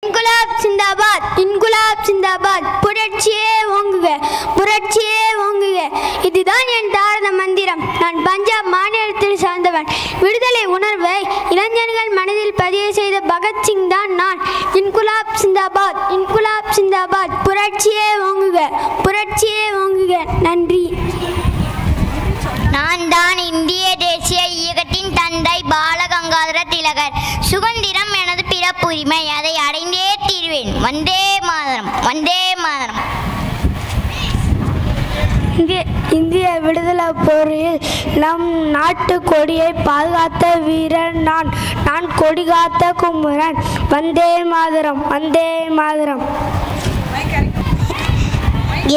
இன்குலாப் சிந்தாபாத், இன்குலாப் சிந்தாபாத். புரட்சியே ஓங்குக, புரட்சியே ஓங்குக. இதுதான் என் தாரத மந்திரம். நான் பஞ்சாப் மாநிலத்தில் சார்ந்தவன். விடுதலை உணர்வை இளைஞர்கள் மனதில் பதிய செய்த பகத்சிங் தான் நான். இன்குலாப் சிந்தாபாத், இன்குலாப் சிந்தாபாத். புரட்சியே ஓங்குக, புரட்சியே ஓங்குக. நன்றி. நான் தான் இந்திய தேசிய இயக்கத்தின் தந்தை பாலகங்காதர திலகர். சுதந்திரம் எனது பிறப்புரிமை, அதை அடைந்தே தீர்வேன். வந்தே மாதரம், வந்தே மாதரம். இந்திய விடுதலை போரில் நம் நாட்டு கொடியை பாதுகாத்த வீரன் நான். நான் கொடி காத்த குமரன். வந்தே மாதரம், வந்தே மாதரம்.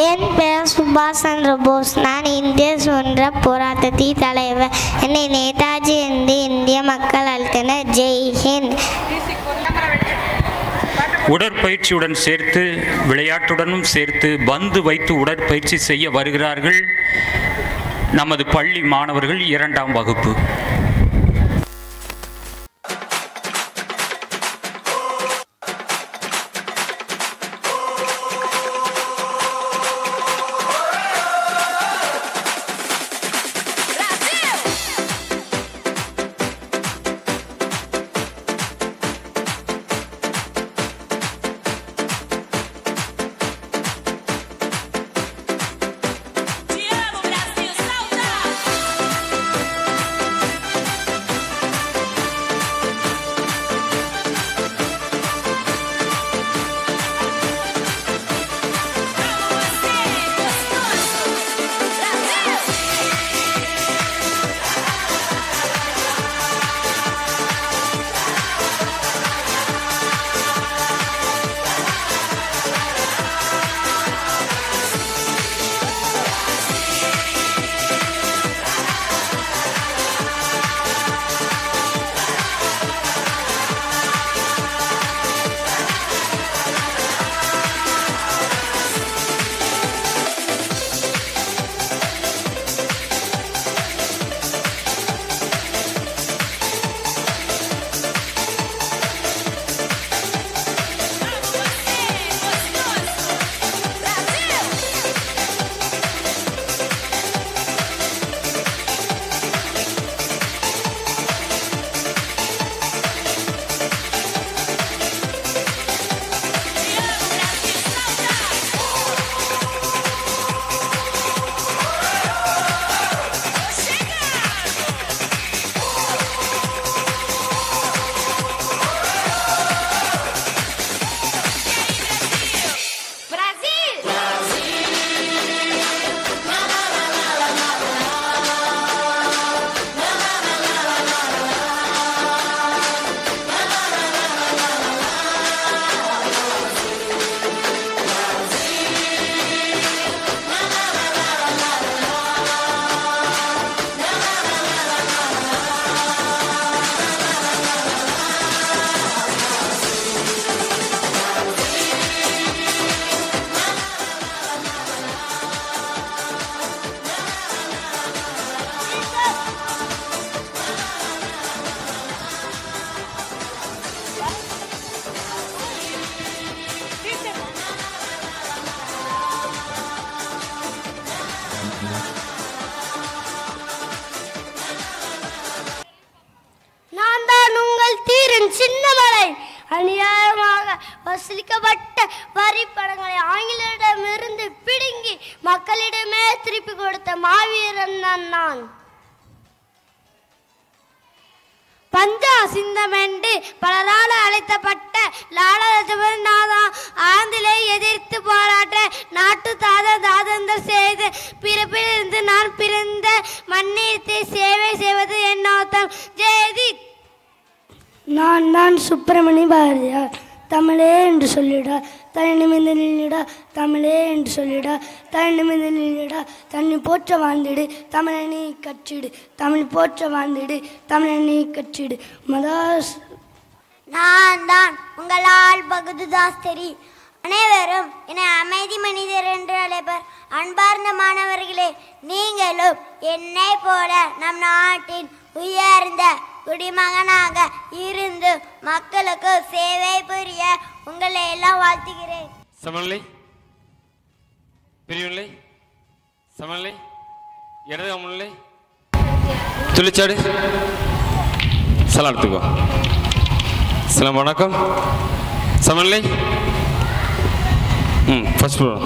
என் பெயர் சுபாஷ் சந்திர போஸ். நான் இந்திய சுதந்திர போராட்டத்தின் தலைவர். என்னை நேதாஜி என்று இந்திய மக்கள் அழைத்தனர். ஜெய் ஹிந்த். உடற்பயிற்சியுடன் சேர்த்து விளையாட்டுடனும் சேர்த்து பந்து வைத்து உடற்பயிற்சி செய்ய வருகிறார்கள் நமது பள்ளி மாணவர்கள் 2ஆம் வகுப்பு. நான் தான் உங்கள் தீரன் சின்னமலை. அநியாயமாக வசூலிக்கப்பட்ட வரி பணங்களை ஆங்கிலரிடமிருந்து பிடுங்கி மக்களிடமே திருப்பி கொடுத்த மாவீரன் தான் நான். பஞ்சா சிந்தம் என்று பலரால் அழைக்கப்பட்ட லாலா ஆந்திலே எதிர்த்து போராட்ட நாட்டு தாதந்தர் செய்து பிறப்பிலிருந்து நான் பிறந்த மண்ணிற்கு சேவை செய்வது என் நோக்கம். ஜெயதி. நான் தான் சுப்பிரமணிய பாரதியார். தமிழே என்று சொல்லிடா தனி நிமிர்ந்து நின்றிடா, தமிழே என்று சொல்லிடா தனி நிமிர்ந்து நின்றிடா. தன்னை போற்ற வாழ்ந்திடு தமிழை நீ கற்றிடு, தமிழ் போற்ற வாழ்ந்திடு தமிழை நீ கற்றிடு. மதாஸ். நான் தான் உங்களால் பகதுதாஸ்தரி. அனைவரும் என்னை அமைதி மனிதர் என்று அழைப்பர். அன்பார்ந்த மாணவர்களே, நீங்களும் என்னை போல நம் நாட்டின் உயர்ந்த குடிமகனாக இருந்து மக்களுக்கு சேவை புரிய உங்களை எல்லாம் வாழ்த்துகிறேன். சமநிலை, பிரிவில்லை, சமநிலை, இடது முன்னிலை, துளிச்சாடு, சலாம் எடுத்துக்கோ. சலாம், வணக்கம். சமநிலை, ஃபர்ஸ்ட் ஃப்ளோர்.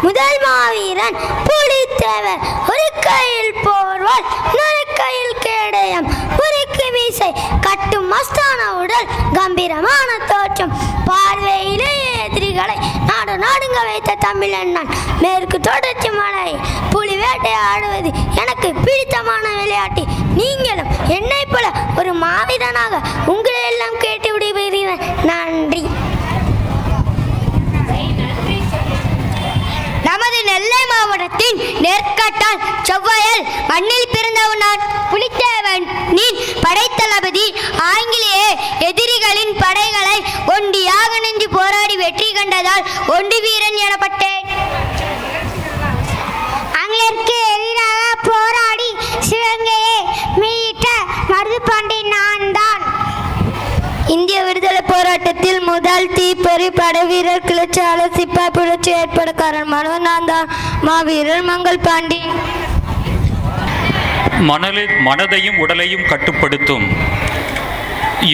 முதல் மாவீரன் புலித்தேவர். ஒரு கையில் போர்வாள் இன்னொரு கையில் கேடயம், உருக்கு மீசை கட்டும் மஸ்தான உடல், கம்பீரமான தோற்றம், பார்வையிலே எதிரிகளை நாடு நாடுங்க வைத்த தமிழன் நான். மேற்கு தொடர்ச்சி மலை புலி வேட்டையாடுவது எனக்கு பிடித்தமான விளையாட்டு. நீங்களும் என்னை போல ஒரு மாவீரனாக உங்களை எல்லாம் கேட்டு விடுகிறேன். நன்றி. மாவட்டத்தின் நெற்காட்டான் செவ்வாயல் மண்ணில் பிறந்தவன் நான். புலித்தேவன் நீ படைத்தளபதி. ஆங்கிலேய எதிரிகளின் படைகளை ஒண்டியாக நின்று போராடி வெற்றி கண்டதால் ஒண்டி வீரன் எனப்பட்டேன். ஆங்கிலேயருக்கு எதிராக போராடி சிவகங்கையை மீட்ட மருதுபாண்டி நான் தான். இந்திய விடுதலை போராட்டத்தில் முதல் தீப்பறி படை வீரர் கிளர்ச்சியாளர் சிப்பாய் புரட்சி ஏற்பட காரணமானவர் நான் தான். மாவீரர் மங்கள் பாண்டி. மனதையும் உடலையும் கட்டுப்படுத்தும்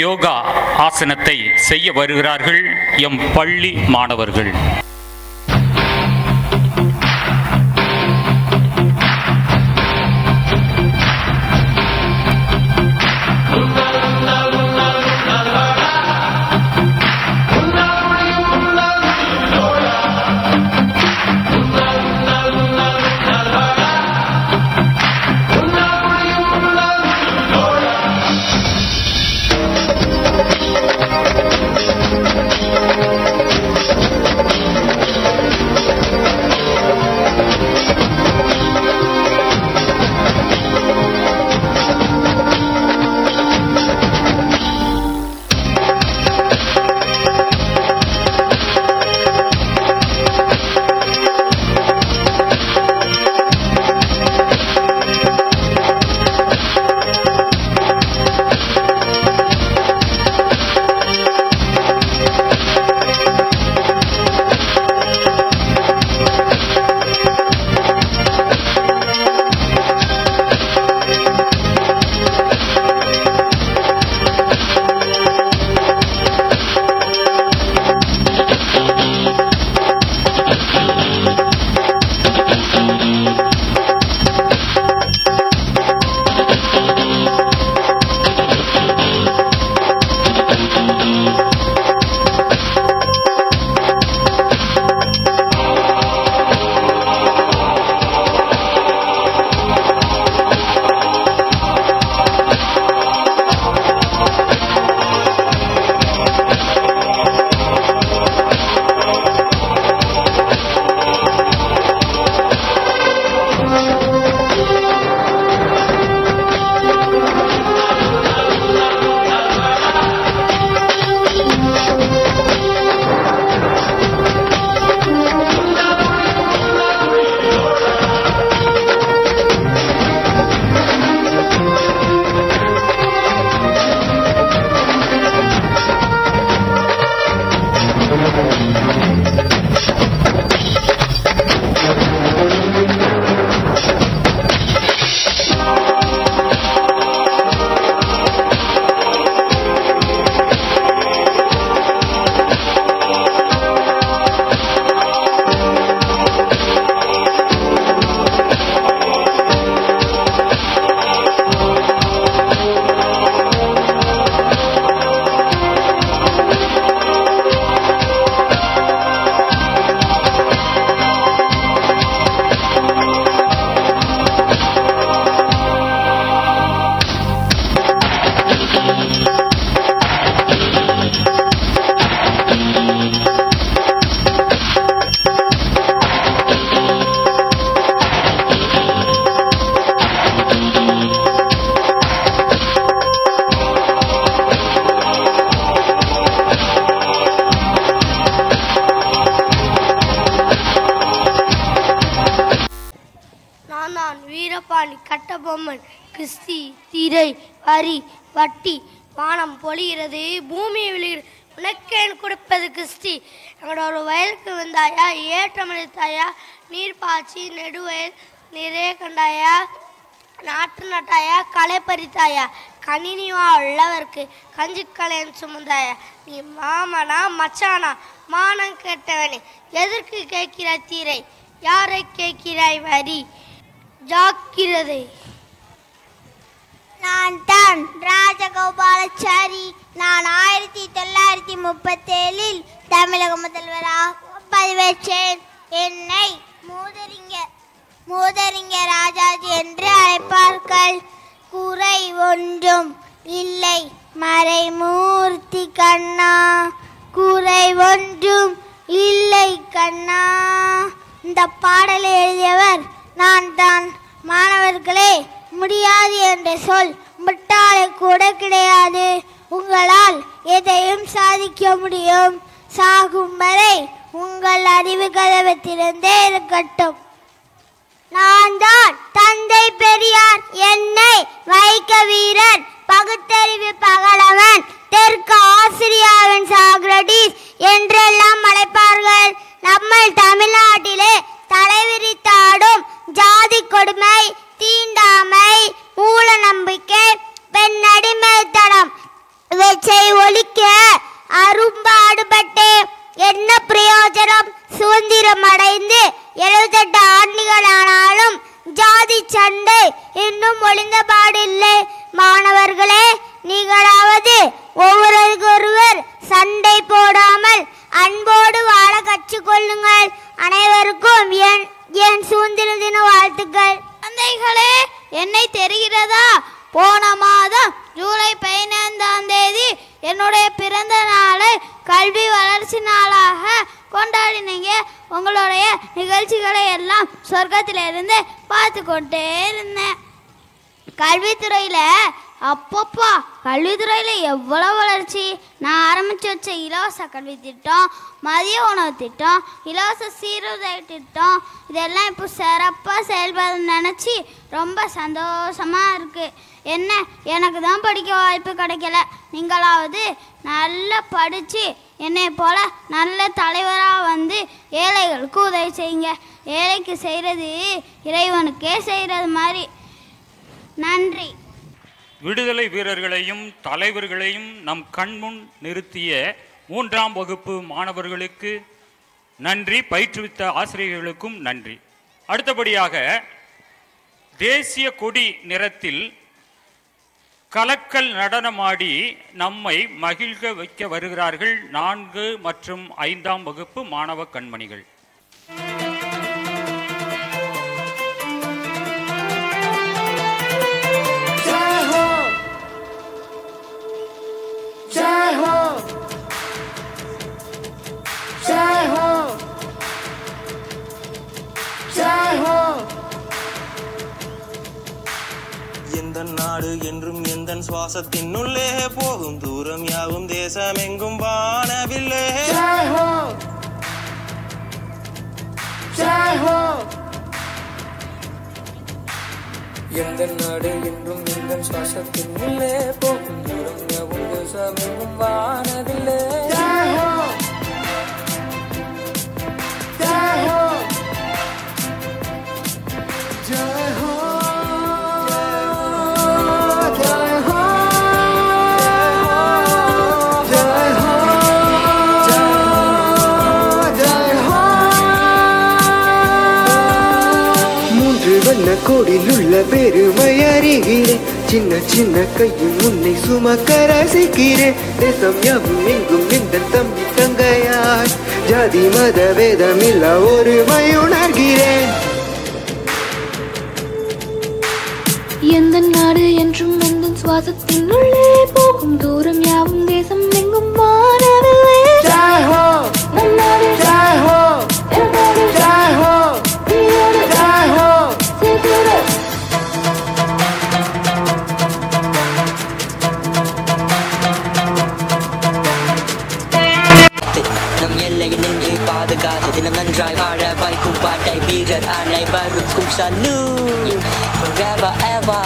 யோகா ஆசனத்தை செய்ய வருகிறார்கள் எம் பள்ளி மாணவர்கள். வீரபாண்டி கட்டபொம்மன் கிறிஸ்தி திரை வரி வட்டி வானம் பொழிகிறது பூமி விழுகிறது உனக்கேன் கொடுப்பது கிறிஸ்தி எங்களோட வயலுக்கு வந்தாயா ஏற்றமளித்தாயா நீர் பாய்ச்சி நெடுவயல் நிறைய கண்டாயா நாட்டு நட்டாயா களை பறித்தாயா கணினிவா உள்ளவருக்கு கஞ்சி கலையன் சுமந்தாயா நீ மாமனா மச்சானா மானம் கேட்டவனே எதற்கு கேட்கிறாய் தீரை யாரை கேட்கிறாய் வரி ஜாக்கிரதை. நான் தான் ராஜகோபாலாச்சாரி. நான் 1937 தமிழக முதல்வராக பதவியேற்றேன். என்னை மூதறிஞர் ராஜாஜி என்று அழைப்பார்கள். குறை ஒன்றும் இல்லை மறைமூர்த்தி கண்ணா, குறை ஒன்றும் இல்லை கண்ணா, இந்த பாடலை எழுதியவர் நான் தான். மாணவர்களே, முடியாது என்ற சொல் முட்டாளை கூட கிடையாது. உங்களால் எதையும் சாதிக்க முடியும். சாகும் வரை உங்கள் அறிவு கதவை திறந்தே இருக்கட்டும். நான் தான் தந்தை பெரியார், என்னை வைக்க வீரன், பகுத்தறிவு பகலவன், தெற்கு ஆசிரியாவின் சாக்ரடீஸ் என்றெல்லாம் அழைப்பார்கள். நம்ம தமிழ்நாட்டிலே தலைவிரித்தாடும் ஜாதி கொடுமை, தீண்டாமை, மூல நம்பிக்கை, பெண் அடிமைத்தனம் இவற்றை ஒழிக்க அரும்பாடுபட்டு என்ன பிரயோஜனம்? சுதந்திரம் அடைந்து 78 ஆண்டுகளானாலும் ஜாதி சண்டை இன்னும் ஒழிந்தபாடில்லை. மாணவர்களே, நீங்களாவது ஒவ்வொருவருக்கொருவர் சண்டை போடாமல் அன்போடு வாழ கற்றுக்கொள்ளுங்கள். அனைவருக்கும் என் சுதந்திர தின வாழ்த்துக்கள். தந்தைகளே, என்னை தெரிகிறதா? போன மாதம் ஜூலை 15ஆம் தேதி என்னுடைய பிறந்த நாளை கல்வி வளர்ச்சி நாளாக கொண்டாடினீங்க. உங்களுடைய நிகழ்ச்சிகளை எல்லாம் சொர்க்கத்திலிருந்து பார்த்து கொண்டே இருந்தேன். கல்வித்துறையில் அப்பப்பா கல்வித்துறையில் எவ்வளோ வளர்ச்சி! நான் ஆரம்பித்து வச்ச இலவச கல்வி திட்டம், மதிய உணவு திட்டம், இலவச சீருடை திட்டம் இதெல்லாம் இப்போ சிறப்பாக செயல்பட நினச்சி ரொம்ப சந்தோஷமாக இருக்குது. என்ன, எனக்கு தான் படிக்க வாய்ப்பு கிடைக்கல. நீங்களாவது நல்லா படித்து என்னை போல் நல்ல தலைவராக வந்து ஏழைகளுக்கு உதவி செய்யுங்க. ஏழைக்கு செய்கிறது இறைவனுக்கே செய்கிறது மாதிரி. நன்றி. விடுதலை வீரர்களையும் தலைவர்களையும் நம் கண்முன் நிறுத்திய 3ஆம் வகுப்பு மாணவர்களுக்கு நன்றி. பயிற்றுவித்த ஆசிரியர்களுக்கும் நன்றி. அடுத்தபடியாக தேசிய கொடி நிறத்தில் கலக்கல் நடனமாடி நம்மை மகிழ்க வைக்க வருகிறார்கள் 4 மற்றும் 5ஆம் வகுப்பு மாணவ கண்மணிகள். நாடு என்றும் எந்தன் சுவாசத்தினுள்ளே போகும் தூரம் யாவும் தேசம் எங்கும் வானவில்லே. எந்தன் நாடு என்றும் எந்தன் சுவாசத்தினுள்ளே போகும் தூரம் யாவும் தேசம் எங்கும் வானவில்லே. கோடில் உள்ள பெருமை அறிகிறேன். சின்ன சின்ன கையும் உன்னை சுமக்க ரசிக்கிறேன். தேசம் யாவும் எங்கும் எந்த தம்பி தங்கையாய் ஜாதி மத வேதம் இல்ல ஒருமை உணர்கிறேன். எந்த நாடு என்றும் எந்த சுவாசத்தின் உள்ளே போகும் தூரம் யாவும் தேசம் எங்கும் வானவில்லை. ஜெய் ஹோ நம் நாடு, ஜெய் ஹோ என் நாடு, ஜெய் ஹோ வீரோடு, ஜெய் ஹோ சீக்கிரம். நம் எல்லையில் நின்று பாதுகாத்து தினம் நன்றாய் வாழ வைக்கும் பாட்டை வீரர் அனைவருக்கும் சலூட் forever ever.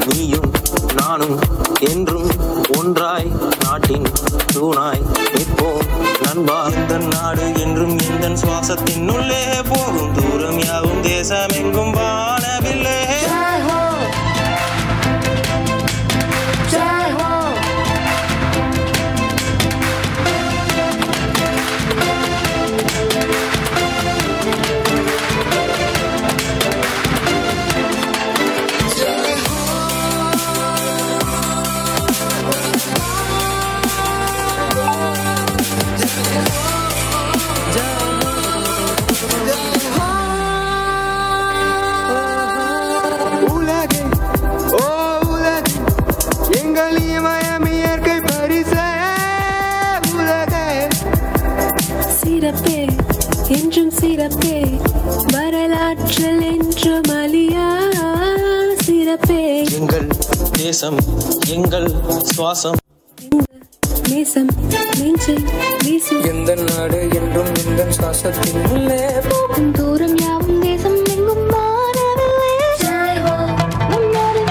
நீயும் நானும் என்றும் ஒன்றாய் நாட்டின் தூணாய் நிற்போம் நண்பா. எந்த நாடு என்றும் எந்த சுவாசத்தின் உள்ளே போகும் தூரம் யாவும் தேசம் எங்கும் வானவில்லை. எங்கள் தேசம் எங்கள் சுவாசம் நேசம் நெஞ்சில் வீசும் எந்த நாடு என்றும் எந்த சுவாசத்தின் உள்ளே போகும் தூரம் யாவும் தேசம் எங்கும் மாறவில்லை. ஜெய் ஹோ நம் நாடு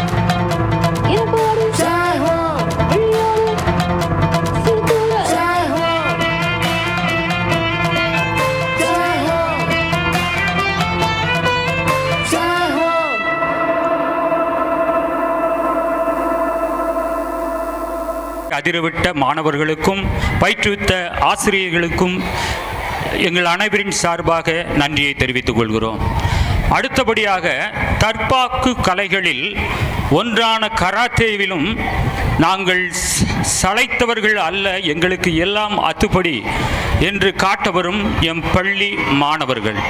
எனக்கோடு. ஜெய் ஹோ வெளியோடு சிறுதூர. ஜெய் ஹோ ஜெய் ஹோ ஜெய் ஹோ. அதிரவிட்ட மாணவர்களுக்கும் பயிற்றுவித்த ஆசிரியர்களுக்கும் எங்கள் அனைவரின் சார்பாக நன்றியை தெரிவித்துக் கொள்கிறோம். அடுத்தபடியாக தற்காப்பு கலைகளில் ஒன்றான கராத்தேவிலும் நாங்கள் சளைத்தவர்கள் அல்ல, எங்களுக்கு எல்லாம் அத்துப்படி என்று காட்ட வரும் எம் பள்ளி மாணவர்கள்.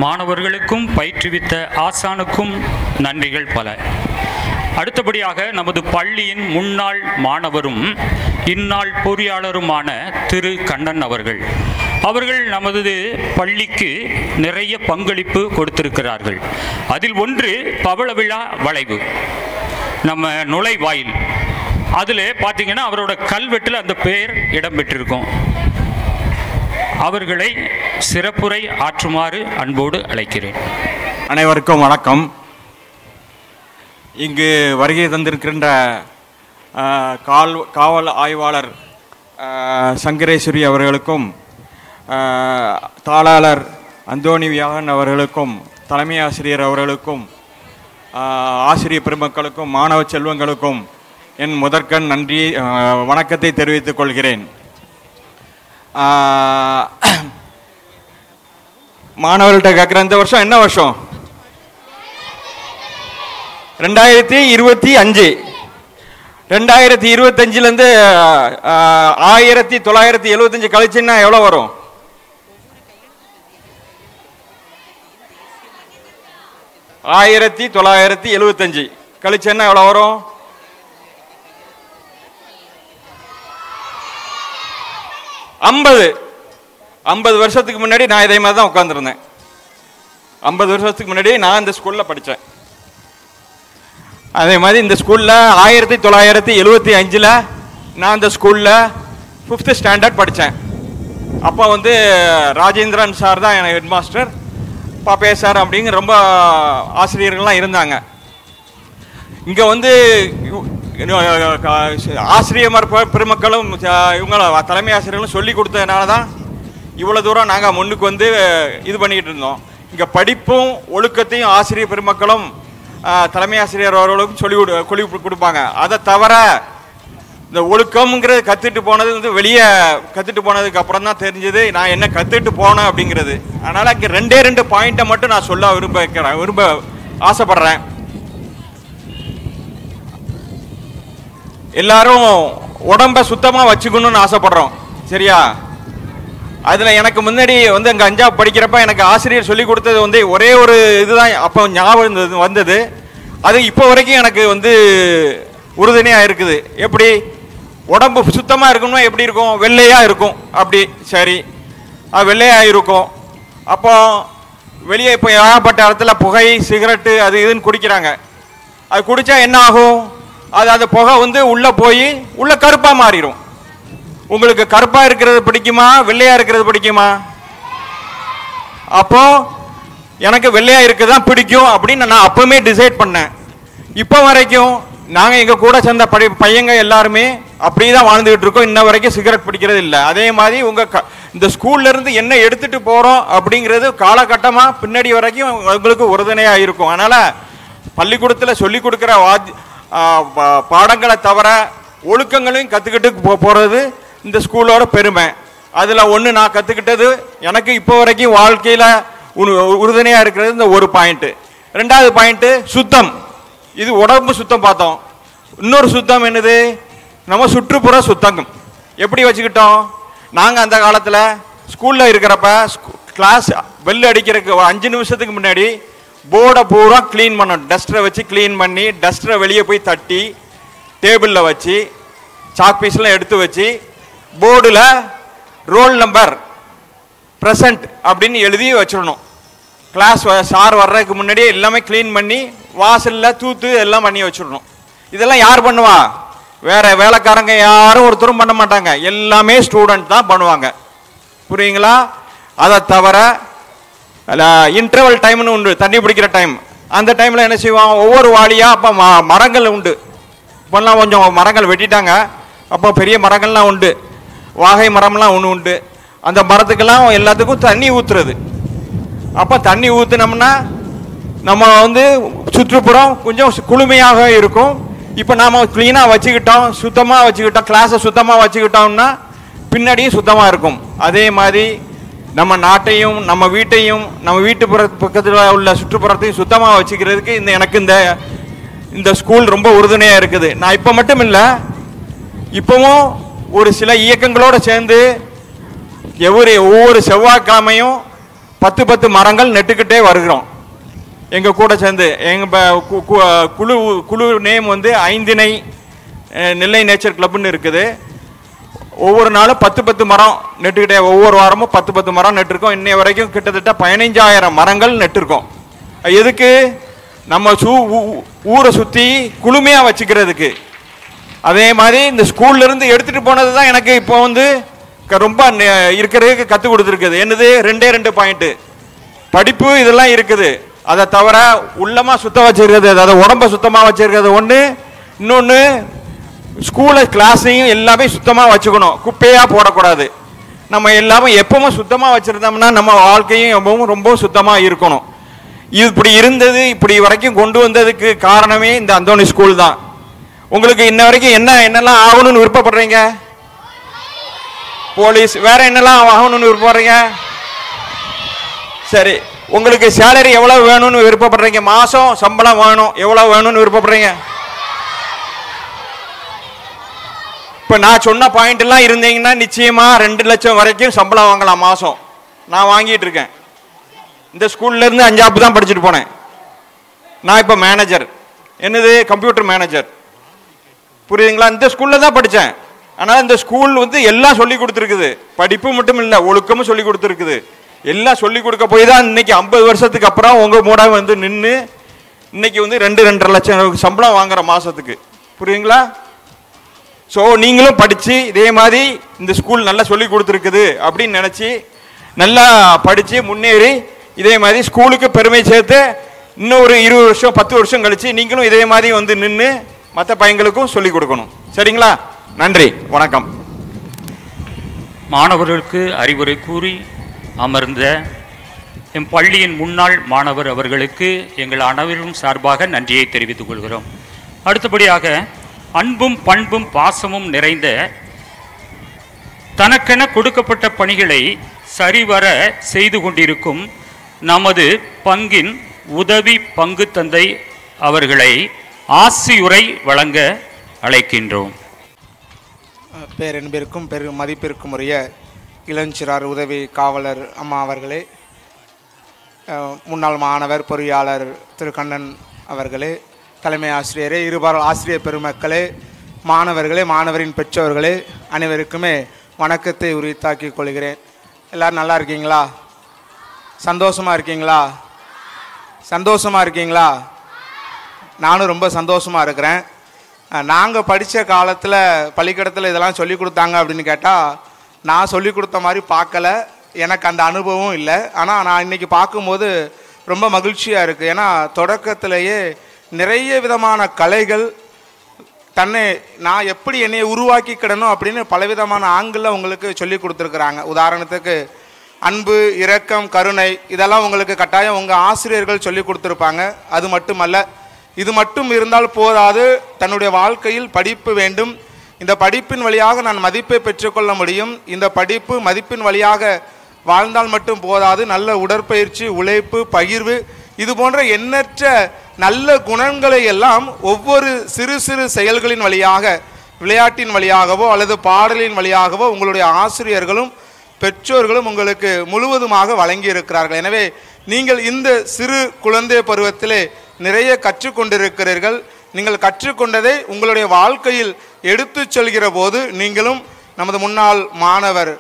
மாணவர்களுக்கும் பயிற்றுவித்த ஆசானுக்கும் நன்றிகள் பல. அடுத்தபடியாக நமது பள்ளியின் முன்னாள் மாணவரும் இந்நாள் பொறியாளருமான திரு கண்ணன் அவர்கள் நமது பள்ளிக்கு நிறைய பங்களிப்பு கொடுத்திருக்கிறார்கள். அதில் ஒன்று பவள விழா வளைவு, நம்ம நுழைவாயில். அதில் பார்த்தீங்கன்னா அவரோட கல்வெட்டில் அந்த பெயர் இடம்பெற்றிருக்கும். அவர்களை சிறப்புரை ஆற்றுமாறு அன்போடு அழைக்கிறேன். அனைவருக்கும் வணக்கம். இங்கு வருகை தந்திருக்கின்ற காவல் ஆய்வாளர் சங்கரேஸ்வரி அவர்களுக்கும், தாளாளர் அந்தோணி வியாகன் அவர்களுக்கும், தலைமை ஆசிரியர் அவர்களுக்கும், ஆசிரியர் பெருமக்களுக்கும், மாணவ செல்வங்களுக்கும் என் முதற்கண் நன்றி வணக்கத்தை தெரிவித்துக் கொள்கிறேன். மாணவர்கள்ட்ட கேட்குற இந்த வருஷம் என்ன வருஷம்? 2025. 2025லேருந்து 1975 கழிச்சுன்னா எவ்வளோ வரும்? 1975 கழிச்சுன்னா எவ்வளோ வரும்? 50 வருஷத்துக்கு முன்னாடி நான் இதே மாதிரி தான் உட்காந்துருந்தேன். 50 வருஷத்துக்கு முன்னாடி நான் இந்த ஸ்கூலில் படித்தேன். அதே மாதிரி இந்த ஸ்கூலில் 1975 நான் இந்த ஸ்கூலில் 5th ஸ்டாண்டர்ட் படித்தேன். அப்போ வந்து ராஜேந்திரன் சார் தான் எனக்கு ஹெட் மாஸ்டர், பாப்பே சார் அப்படிங்கிற ரொம்ப ஆசிரியர்கள்லாம் இருந்தாங்க. இங்கே வந்து ஆசிரியர் பெருமக்களும் இவங்க தலைமை ஆசிரியர்களும் சொல்லி கொடுத்ததுனால தான் இவ்வளோ தூரம் நாங்கள் முன்னுக்கு வந்து இது பண்ணிக்கிட்டு இருந்தோம். இங்கே படிப்பும் ஒழுக்கத்தையும் ஆசிரியர் பெருமக்களும் தலைமை ஆசிரியர் அவர்களுக்கும் சொல்லி கொடுப்பாங்க. அதை தவிர இந்த ஒழுக்கம்ங்கிறது கற்றுட்டு போனது வந்து வெளியே கற்றுட்டு போனதுக்கு அப்புறம் தான் தெரிஞ்சது நான் என்ன கற்றுட்டு போனேன் அப்படிங்கிறது. அதனால் இங்கே 2 பாயிண்ட்டை மட்டும் நான் சொல்ல விரும்ப ஆசைப்படுறேன். எல்லாரும் உடம்ப சுத்தமாக வச்சுக்கணும்னு ஆசைப்படுறோம், சரியா? அதில் எனக்கு முன்னாடி வந்து அங்கே 5ஆவது படிக்கிறப்ப எனக்கு ஆசிரியர் சொல்லி கொடுத்தது வந்து ஒரே ஒரு இதுதான் அப்போ ஞாபகம் வந்தது. அது இப்போ வரைக்கும் எனக்கு வந்து உறுதுணையாக இருக்குது. எப்படி உடம்பு சுத்தமாக இருக்கணும்னா எப்படி இருக்கும்? வெள்ளையாக இருக்கும். அப்படி சரி, அது வெள்ளையாக இருக்கும். அப்போ வெளியே இப்போ ஏகப்பட்ட இடத்துல புகை, சிகரெட்டு அது இதுன்னு குடிக்கிறாங்க. அது குடித்தா என்ன ஆகும்? அது புகை வந்து உள்ளே போய் உள்ளே கருப்பாக மாறிடும். உங்களுக்கு கருப்பாக இருக்கிறது பிடிக்குமா, வெள்ளையாக இருக்கிறது பிடிக்குமா? அப்போ எனக்கு வெள்ளையாக இருக்க தான் பிடிக்கும் அப்படின்னு நான் அப்போவுமே டிசைட் பண்ணேன். இப்போ வரைக்கும் நாங்கள் எங்கள் கூட சேர்ந்த பையங்க எல்லாருமே அப்படி தான் வாழ்ந்துக்கிட்டு இருக்கோம். இன்ன வரைக்கும் சிகரெட் பிடிக்கிறது இல்லை. அதே மாதிரி இந்த ஸ்கூல்லேருந்து என்ன எடுத்துகிட்டு போகிறோம் அப்படிங்கிறது காலகட்டமாக பின்னாடி வரைக்கும் உங்களுக்கு உறுதுணையாக இருக்கும். அதனால் பள்ளிக்கூடத்தில் சொல்லி கொடுக்குற பாடங்களை தவிர ஒழுக்கங்களையும் கற்றுக்கிட்டு போகிறது இந்த ஸ்கூலோட பெருமை. அதில் ஒன்று நான் கற்றுக்கிட்டது எனக்கு இப்போ வரைக்கும் வாழ்க்கையில் உறுதுணையாக இருக்கிறது இந்த ஒரு பாயிண்ட்டு. 2வது பாயிண்ட்டு சுத்தம். இது உடம்பு சுத்தம் பார்த்தோம். இன்னொரு சுத்தம் என்னது? நம்ம சுற்றுப்புற சுத்தம் எப்படி வச்சுக்கிட்டோம்? நாங்கள் அந்த காலத்தில் ஸ்கூலில் இருக்கிறப்ப கிளாஸ் பெல் அடிக்கிறதுக்கு 5 நிமிஷத்துக்கு முன்னாடி போர்டை பூரா க்ளீன் பண்ணணும். டஸ்டரை வச்சு க்ளீன் பண்ணி டஸ்டரை வெளியே போய் தட்டி டேபிளில் வச்சு சாக் பீஸ்லாம் எடுத்து வச்சு போர்டில் ரோல் நம்பர் ப்ரெசண்ட் அப்படின்னு எழுதி வச்சிடணும். கிளாஸ் சார் வர்றதுக்கு முன்னாடியே எல்லாமே க்ளீன் பண்ணி வாசலில் தூத்து எல்லாம் பண்ணி வச்சிடணும். இதெல்லாம் யார் பண்ணுவா? வேறு வேலைக்காரங்க யாரும் ஒருத்தரும் பண்ண மாட்டாங்க. எல்லாமே ஸ்டூடெண்ட் தான் பண்ணுவாங்க. புரியுங்களா? அதை தவிர இன்டர்வல் டைம்னு உண்டு, தண்ணி பிடிக்கிற டைம். அந்த டைமில் என்ன செய்வாங்க? ஒவ்வொரு வாளியாக அப்போ மரங்கள் உண்டு. இப்போல்லாம் கொஞ்சம் மரங்கள் வெட்டிட்டாங்க. அப்போ பெரிய மரங்கள்லாம் உண்டு, வாகை மரம்லாம் ஒன்று உண்டு. அந்த மரத்துக்கெல்லாம் எல்லாத்துக்கும் தண்ணி ஊற்றுறது. அப்போ தண்ணி ஊற்றுனோம்னா நம்ம வந்து சுற்றுப்புறம் கொஞ்சம் குளுமையாக இருக்கும். இப்போ நாம் க்ளீனாக வச்சுக்கிட்டோம், சுத்தமாக வச்சுக்கிட்டோம், கிளாஸை சுத்தமாக வச்சுக்கிட்டோம்னா பின்னாடியும் சுத்தமாக இருக்கும். அதே மாதிரி நம்ம நாட்டையும் நம்ம வீட்டையும் நம்ம வீட்டு பக்கத்தில் உள்ள சுற்றுப்புறத்தையும் சுத்தமாக வச்சுக்கிறதுக்கு எனக்கு இந்த ஸ்கூல் ரொம்ப உறுதுணையாக இருக்குது. நான் இப்போ மட்டும் இல்லை, இப்போவும் ஒரு சில இயக்கங்களோடு சேர்ந்து ஒவ்வொரு செவ்வாய்க்கிழமையும் 10 மரங்கள் நட்டுக்கிட்டே வருகிறோம். எங்கள் கூட சேர்ந்து எங்கள் குழு நேம் வந்து 5 நெல்லை நேச்சர் கிளப்னு இருக்குது. ஒவ்வொரு நாளும் 10 மரம் நட்டுக்கிட்டே, ஒவ்வொரு வாரமும் 10 மரம் நட்டுருக்கோம். இன்னைய வரைக்கும் கிட்டத்தட்ட 15,000 மரங்கள் நட்டுருக்கோம். எதுக்கு? நம்ம ஊரை சுற்றி குளுமையாக வச்சுக்கிறதுக்கு. அதே மாதிரி இந்த ஸ்கூல்லேருந்து எடுத்துகிட்டு போனது தான் எனக்கு இப்போ வந்து ரொம்ப இருக்கிறதுக்கு கற்றுக் கொடுத்துருக்குது. என்னது? 2 பாயிண்ட்டு படிப்பு இதெல்லாம் இருக்குது. அதை தவிர உள்ளமாக சுத்தம் வச்சிருக்கிறது, அதாவது உடம்பை சுத்தமாக வச்சிருக்கிறது ஒன்று. இன்னொன்று ஸ்கூலை கிளாஸையும் எல்லாமே சுத்தமாக வச்சுக்கணும், குப்பையாக போடக்கூடாது. நம்ம எல்லாமே எப்பவும் சுத்தமாக வச்சுருந்தோம்னா நம்ம வாழ்க்கையும் எப்பவும் ரொம்ப சுத்தமாக இருக்கணும். இப்படி இருந்தது, இப்படி வரைக்கும் கொண்டு வந்ததுக்கு காரணமே இந்த அந்தோணி ஸ்கூல் தான். உங்களுக்கு இன்ன வரைக்கும் என்னெல்லாம் ஆகணும்னு விருப்பப்படுறீங்க? போலீஸ். வேற என்னெல்லாம் ஆகணும்னு விருப்பப்படுறீங்க? சரி, உங்களுக்கு சேலரி எவ்வளவு வேணும்னு விருப்பப்படுறீங்க? மாசம் சம்பளம் வேணும், எவ்வளவு வேணும்னு விருப்பப்படுறீங்க? இப்போ நான் சொன்ன பாயிண்ட் எல்லாம் இருந்தீங்கன்னா நிச்சயமா 2 லட்சம் வரைக்கும் சம்பளம் வாங்கலாம் மாசம். நான் வாங்கிட்டு இருக்கேன். இந்த ஸ்கூல்ல இருந்து 5ஆப்பு தான் படிச்சுட்டு போனேன். நான் இப்போ மேனேஜர். என்னது? Computer manager. புரியுதுங்களா? இந்த ஸ்கூல்ல தான் படித்தேன். ஆனால் இந்த ஸ்கூல் வந்து எல்லாம் சொல்லி கொடுத்துருக்குது. படிப்பு மட்டும் இல்லை, ஒழுக்கமும் சொல்லி கொடுத்துருக்குது. எல்லாம் சொல்லி கொடுக்க போய் தான் இன்னைக்கு 50 வருஷத்துக்கு அப்புறம் உங்க மூட வந்து நின்று இன்னைக்கு வந்து 2-2.5 லட்சம் சம்பளம் வாங்குற மாசத்துக்கு. புரியுங்களா? ஸோ நீங்களும் படித்து இதே மாதிரி இந்த ஸ்கூல் நல்லா சொல்லி கொடுத்துருக்குது அப்படின்னு நினச்சி நல்லா படித்து முன்னேறி இதே மாதிரி ஸ்கூலுக்கு பெருமை சேர்த்து இன்னும் ஒரு 20 வருஷம் 10 வருஷம் கழித்து நீங்களும் இதே மாதிரி வந்து நின்று மற்ற பையங்களுக்கும் சொல்லிக் கொடுக்கணும். சரிங்களா? நன்றி, வணக்கம். மாணவர்களுக்கு அறிவுரை கூறி அமர்ந்த எம் பள்ளியின் முன்னாள் மாணவர் அவர்களுக்கு எங்கள் அனைவரும் சார்பாக நன்றியை தெரிவித்துக் கொள்கிறோம். அடுத்தபடியாக அன்பும் பண்பும் பாசமும் நிறைந்த தனக்கென கொடுக்கப்பட்ட பணிகளை சரிவர செய்து கொண்டிருக்கும் நமது பங்கின் உதவி பங்கு தந்தை அவர்களை ஆசியுரை வழங்க அழைக்கின்றோம். பேரன்பிற்கும் பெரும் மதிப்பிற்கும் உரிய இளஞ்சிறார் உதவி காவலர் அம்மா அவர்களே, முன்னாள் மாணவர் பொறியாளர் திரு கண்ணன் அவர்களே, தலைமை ஆசிரியரே, இருபால் ஆசிரியர் பெருமக்களே, மாணவர்களே, மாணவரின் பெற்றோர்களே, அனைவருக்குமே வணக்கத்தை உரித்தாக்கிக் கொள்கிறேன். எல்லோரும் நல்லா இருக்கீங்களா? சந்தோஷமாக இருக்கீங்களா? சந்தோஷமாக இருக்கீங்களா? நானும் ரொம்ப சந்தோஷமாக இருக்கிறேன். நாங்கள் படித்த காலத்தில் பள்ளிக்கூடத்தில் இதெல்லாம் சொல்லி கொடுத்தாங்க அப்படின்னு கேட்டால் நான் சொல்லி கொடுத்த மாதிரி பார்க்கல, எனக்கு அந்த அனுபவம் இல்லை. ஆனால் நான் இன்றைக்கி பார்க்கும்போது ரொம்ப மகிழ்ச்சியாக இருக்குது. ஏன்னா தொடக்கத்திலேயே நிறைய விதமான கலைகள் தன்னை நான் எப்படி என்னை உருவாக்கிக்கிடணும் அப்படின்னு பலவிதமான ஆங்கிளில் உங்களுக்கு சொல்லி கொடுத்துருக்குறாங்க. உதாரணத்துக்கு அன்பு, இரக்கம், கருணை இதெல்லாம் உங்களுக்கு கட்டாயம் உங்கள் ஆசிரியர்கள் சொல்லி கொடுத்துருப்பாங்க. அது மட்டுமல்ல, இது மட்டும் இருந்தால் போதாது, தன்னுடைய வாழ்க்கையில் படிப்பு வேண்டும். இந்த படிப்பின் வழியாக நான் மதிப்பை பெற்றுக்கொள்ள முடியும். இந்த படிப்பு மதிப்பின் வழியாக வாழ்ந்தால் மட்டும் போதாது, நல்ல உடற்பயிற்சி, உழைப்பு, பகிர்வு இது போன்ற எண்ணற்ற நல்ல குணங்களை எல்லாம் ஒவ்வொரு சிறு சிறு செயல்களின் வழியாக, விளையாட்டின் வழியாகவோ அல்லது பாடலின் வழியாகவோ உங்களுடைய ஆசிரியர்களும் பெற்றோர்களும் உங்களுக்கு முழுவதுமாக வழங்கி இருக்கிறார்கள். எனவே நீங்கள் இந்த சிறு குழந்தை பருவத்திலே நிறைய கற்றுக்கொண்டிருக்கிறீர்கள். நீங்கள் கற்றுக்கொண்டதை உங்களுடைய வாழ்க்கையில் எடுத்து செல்கிற போது நீங்களும் நமது முன்னாள் மாணவர்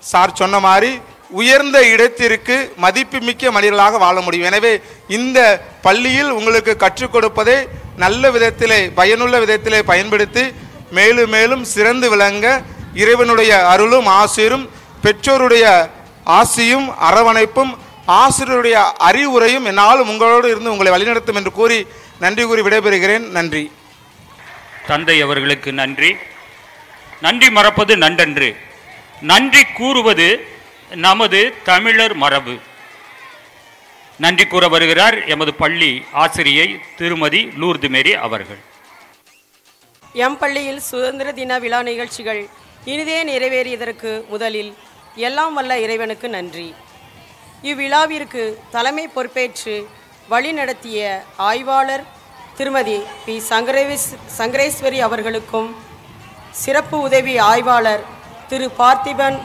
சார் சொன்ன மாதிரி உயர்ந்த இடத்திற்கு மதிப்புமிக்க மனிதர்களாக வாழ முடியும். எனவே இந்த பள்ளியில் உங்களுக்கு கற்றுக் கொடுப்பதை நல்ல விதத்திலே, பயனுள்ள விதத்திலே பயன்படுத்தி மேலும் மேலும் சிறந்து விளங்க இறைவனுடைய அருளும் ஆசிரும், பெற்றோருடைய ஆசியும் அரவணைப்பும், ஆசிரியருடைய அறிவுரையும் என்னாலும் உங்களோடு இருந்து உங்களை வழிநடத்தும் என்று கூறி நன்றி கூறி விடைபெறுகிறேன். நன்றி. தந்தை அவர்களுக்கு நன்றி. நன்றி மறப்பது நன்றன்று, நன்றி கூறுவது நமது தமிழர் மரபு. நன்றி கூற வருகிறார் எமது பள்ளி ஆசிரியை திருமதி லூர்து மேரி அவர்கள். எம் பள்ளியில் சுதந்திர தின விழா நிகழ்ச்சிகள் இனிதே நிறைவேறியதற்கு முதலில் எல்லாம் வல்ல இறைவனுக்கு நன்றி. இவ்விழாவிற்கு தலைமை பொறுப்பேற்று வழிநடத்திய ஆய்வாளர் திருமதி பி சங்கரேஸ்வரி அவர்களுக்கும், சிறப்பு உதவி ஆய்வாளர் திரு பார்த்திபன்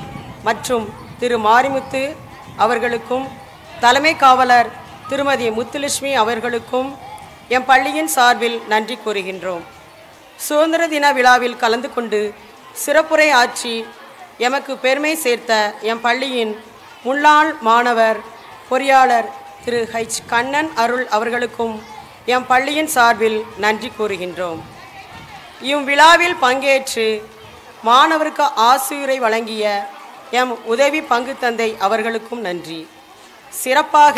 மற்றும் திரு மாரிமுத்து அவர்களுக்கும், தலைமை காவலர் திருமதி முத்துலட்சுமி அவர்களுக்கும் எம் பள்ளியின் சார்பில் நன்றி கூறுகின்றோம். சுதந்திர தின விழாவில் கலந்து கொண்டு சிறப்புரை ஆற்றி எமக்கு பெருமை சேர்த்த எம் பள்ளியின் முன்னாள் மாணவர் பொறியாளர் திரு ஹெச் கண்ணன் அருள் அவர்களுக்கும் எம் பள்ளியின் சார்பில் நன்றி கூறுகின்றோம். இவ்விழாவில் பங்கேற்று மாணவருக்கு ஆசிரியரை வழங்கிய எம் உதவி பங்கு தந்தை அவர்களுக்கும் நன்றி. சிறப்பாக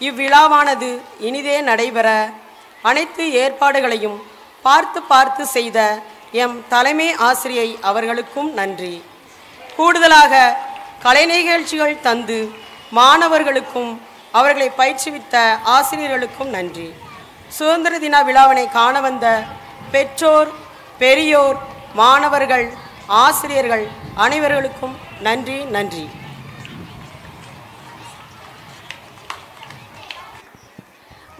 இவ்விழாவானது இனிதே நடைபெற அனைத்து ஏற்பாடுகளையும் பார்த்து செய்த எம் தலைமை ஆசிரியை அவர்களுக்கும் நன்றி. கூடுதலாக கலை நிகழ்ச்சிகள் தந்து மாணவர்களுக்கும் அவர்களை பயிற்றுவித்த ஆசிரியர்களுக்கும் நன்றி. சுதந்திர தின விழாவினை காண வந்த பெற்றோர், பெரியோர், மாணவர்கள், ஆசிரியர்கள் அனைவர்களுக்கும் நன்றி நன்றி.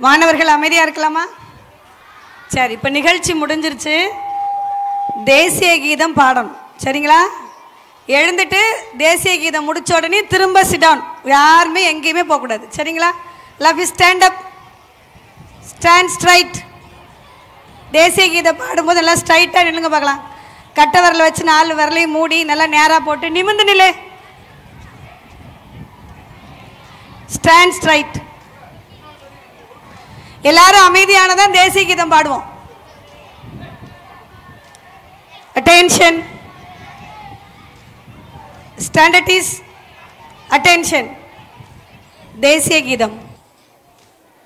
மாணவர்கள் அமைதியாக இருக்கலாமா? சரி, இப்போ நிகழ்ச்சி முடிஞ்சிருச்சு. தேசிய கீதம் பாடணும், சரிங்களா? எழுந்துட்டு தேசிய கீதம் முடிச்ச உடனே திரும்ப சிடவுன், யாருமே எங்கேயுமே போகக்கூடாது, சரிங்களா? Love you. Stand up, stand straight. தேசிய கீதம் பாடும்போது நல்லா ஸ்ட்ரைட்டாக நில்லுங்க பார்க்கலாம். கட்ட விரலை வச்சு 4 விரலையும் மூடி நல்லா நேராக போட்டு நிமிர்ந்து நில்லு. Stand straight. எல்லாரும் அமைதியானதான் தேசிய கீதம் பாடுவோம். அட்டென்ஷன். Standard is attention. தேசிய கீதம்.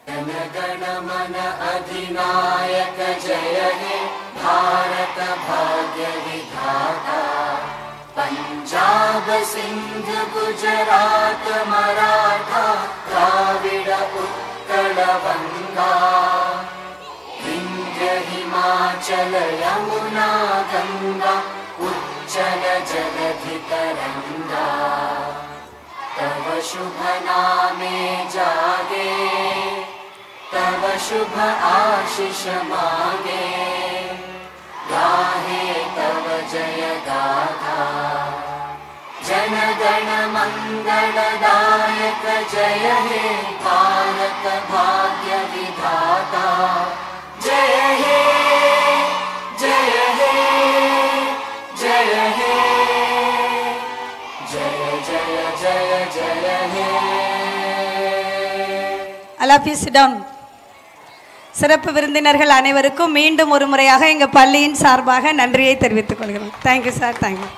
जनगणमन अधिनायक जय हे भारत भाग्य विधाता पंजाब सिंध गुजरात मराठा द्राविड उत्कल गंगा विंध्य हिमाचल यमुना गंगा उच्चल जलधि तरंगा तव शुभ नामे जागे तव शुभ आशीष मांगे गाहे तव जय गाथा जन गण मंगलदायक जय हे भारत भाग्य विधाता जय हे जय हे जय हे जय जय जय जय हे. அலாபி சிடவுன். சிறப்பு விருந்தினர்கள் அனைவருக்கும் மீண்டும் ஒரு முறையாக எங்கள் பள்ளியின் சார்பாக நன்றியை தெரிவித்துக் கொள்கிறோம். Thank you sir, thank you.